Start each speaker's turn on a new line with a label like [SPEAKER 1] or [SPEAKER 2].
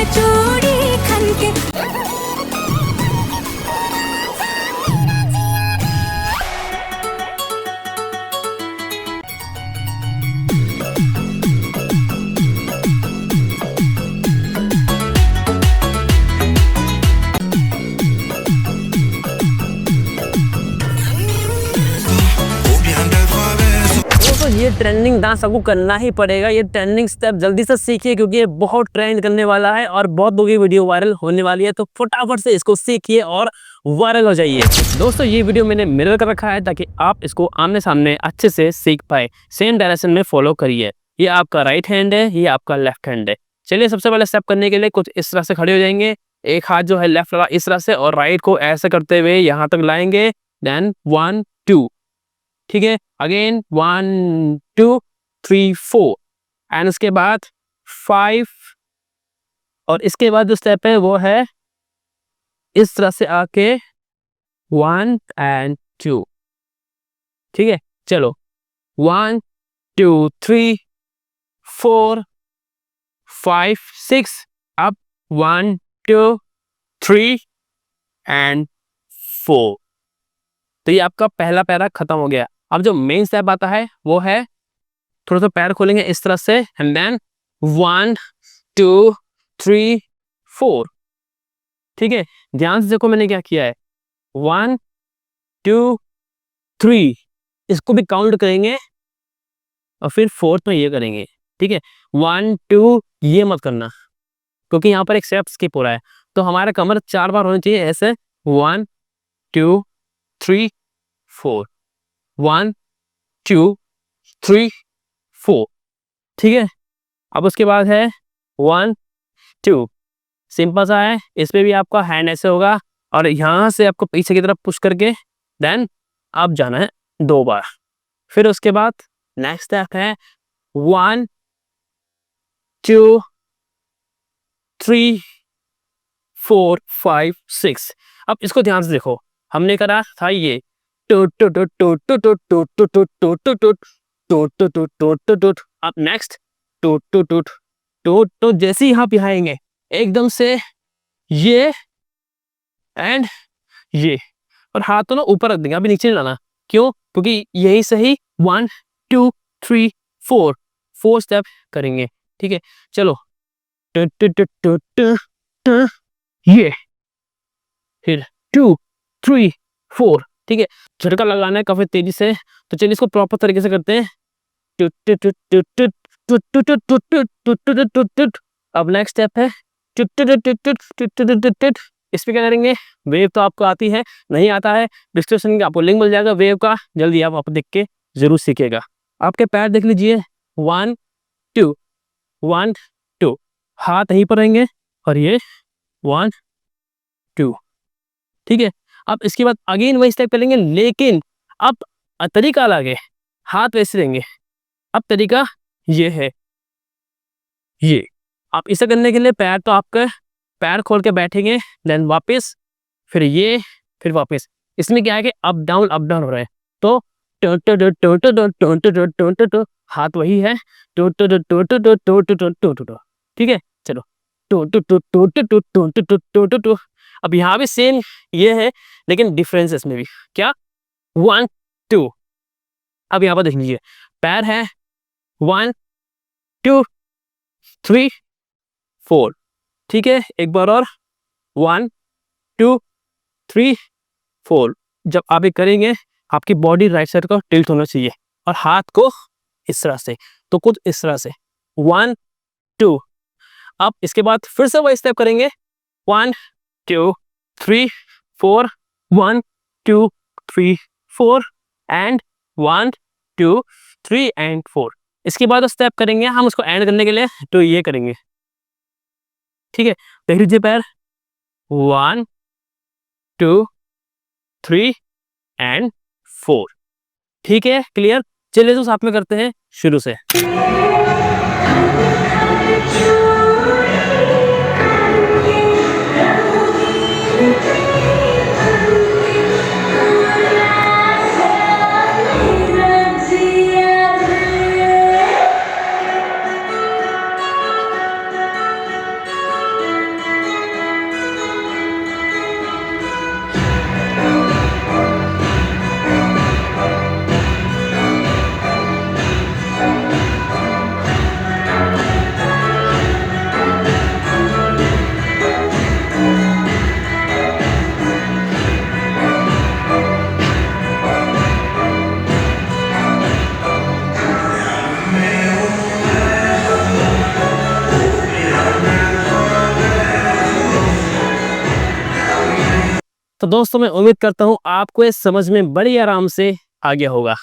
[SPEAKER 1] में चूड़ी खन के।
[SPEAKER 2] तो ये ट्रेंडिंग डांस आपको करना ही पड़ेगा। ये ट्रेंडिंग स्टेप जल्दी से सीखिए क्योंकि ये बहुत ट्रेंड करने वाला है और बहुत लोगों की वीडियो वायरल होने वाली है। तो फटाफट से इसको सीखिए और वायरल हो जाइए। दोस्तों ये वीडियो मैंने मिरर कर रखा है ताकि आप इसको आमने सामने अच्छे से सीख पाए। सेम डायरेक्शन में फॉलो करिए। ये आपका राइट हैंड है, ये आपका लेफ्ट हैंड है। चलिए सबसे पहले स्टेप करने के लिए कुछ इस तरह से खड़े हो जाएंगे। एक हाथ जो है लेफ्ट वाला इस तरह से और राइट को ऐसे करते हुए यहाँ तक लाएंगे। देन 1 2, ठीक है। अगेन 1 2 3 4 एंड उसके बाद 5 और इसके बाद जो स्टेप है वो है इस तरह से आके 1 एंड 2, ठीक है। चलो 1 2 3 4 5 6 अब 1 2 3 एंड 4। तो ये आपका पहला पैरा खत्म हो गया। अब जो मेन स्टेप आता है वो है थोड़ा सा पैर खोलेंगे इस तरह से एंड देन 1 2 3 4, ठीक है। ध्यान से देखो मैंने क्या किया है। 1 2 3 इसको भी काउंट करेंगे और फिर फोर्थ में ये करेंगे, ठीक है। 1 2 ये मत करना क्योंकि यहाँ पर एक स्टेप स्किप हो रहा है। तो हमारा कमर 4 बार होना चाहिए ऐसे 1 2 3 4 1 2 3 4, ठीक है। अब उसके बाद है 1 2, सिंपल सा है। इस पे भी आपका हैंड ऐसे होगा और यहाँ से आपको पीछे की तरफ पुश करके देन अब जाना है 2 बार। फिर उसके बाद नेक्स्ट स्टेप है 1 2 3 4 5 6। अब इसको ध्यान से देखो। हमने करा था ये two to to to to to to to to to to to to to to to to to. अब next two to to to two. जैसे ही यहाँ पे आएंगे एकदम से ये एंड ये और हाथ तो ना ऊपर रख देंगे, अभी नीचे नहीं लाना। क्यों? क्योंकि यही सही 1 2 3 4 4 स्टेप करेंगे, ठीक है। चलो टू टू टू टू टू टू, ये फिर 2 3 4, ठीक है। झटका लगाना है काफी तेजी से। तो चलिए इसको प्रॉपर तरीके से करते हैं। टू to to to to to to to to to to to to to. अब नेक्स्ट स्टेप है टू to to to to to to टू। इस पे क्या करेंगे? वेव तो आपको आती है, नहीं आता है डिस्क्रिप्शन का आपको लिंक मिल जाएगा वेव का, जल्दी आप देख के जरूर सीखिएगा। आपके पैर देख लीजिए 1 2 1 2, हाथ यहीं पर रहेंगे और ये 1 2, ठीक है। अब इसके बाद अगेन वही स्टेप करेंगे लेकिन अब तरीका अलग है। हाथ वैसे रहेंगे। अब तरीका ये है, ये आप इसे करने के लिए पैर तो आपका पैर खोल के बैठेंगे देन वापस फिर ये फिर वापस। इसमें क्या है कि अप डाउन हो रहा है। तो टो टो टो टो टो टो टो टो टो टो टो, हाथ वही है टो टो टो टो टो टो टो टो टो टो टो, ठीक है। चलो टो टो टो टो टो टो टो टो टो टो टो। अब यहाँ भी सेम ये है लेकिन डिफरेंस इसमें भी क्या 1 2। अब यहाँ पर देख लीजिए पैर है 1 2 3 4, ठीक है। एक बार और 1 2 3 4। जब आप ये करेंगे आपकी बॉडी राइट साइड को टिल्ट होना चाहिए और हाथ को इस तरह से, तो कुछ इस तरह से 1 2। अब इसके बाद फिर से वही स्टेप करेंगे 1 2 3 4 1 2 3 4 एंड 1 2 3 एंड 4। इसके बाद स्टेप करेंगे हम उसको एंड करने के लिए, तो ये करेंगे, ठीक है। देख लीजिए पैर 1 2 3 एंड 4, ठीक है। क्लियर? चलिए तो साथ में करते हैं शुरू से। तो दोस्तों मैं उम्मीद करता हूँ आपको ये समझ में बड़ी आराम से आ गया होगा।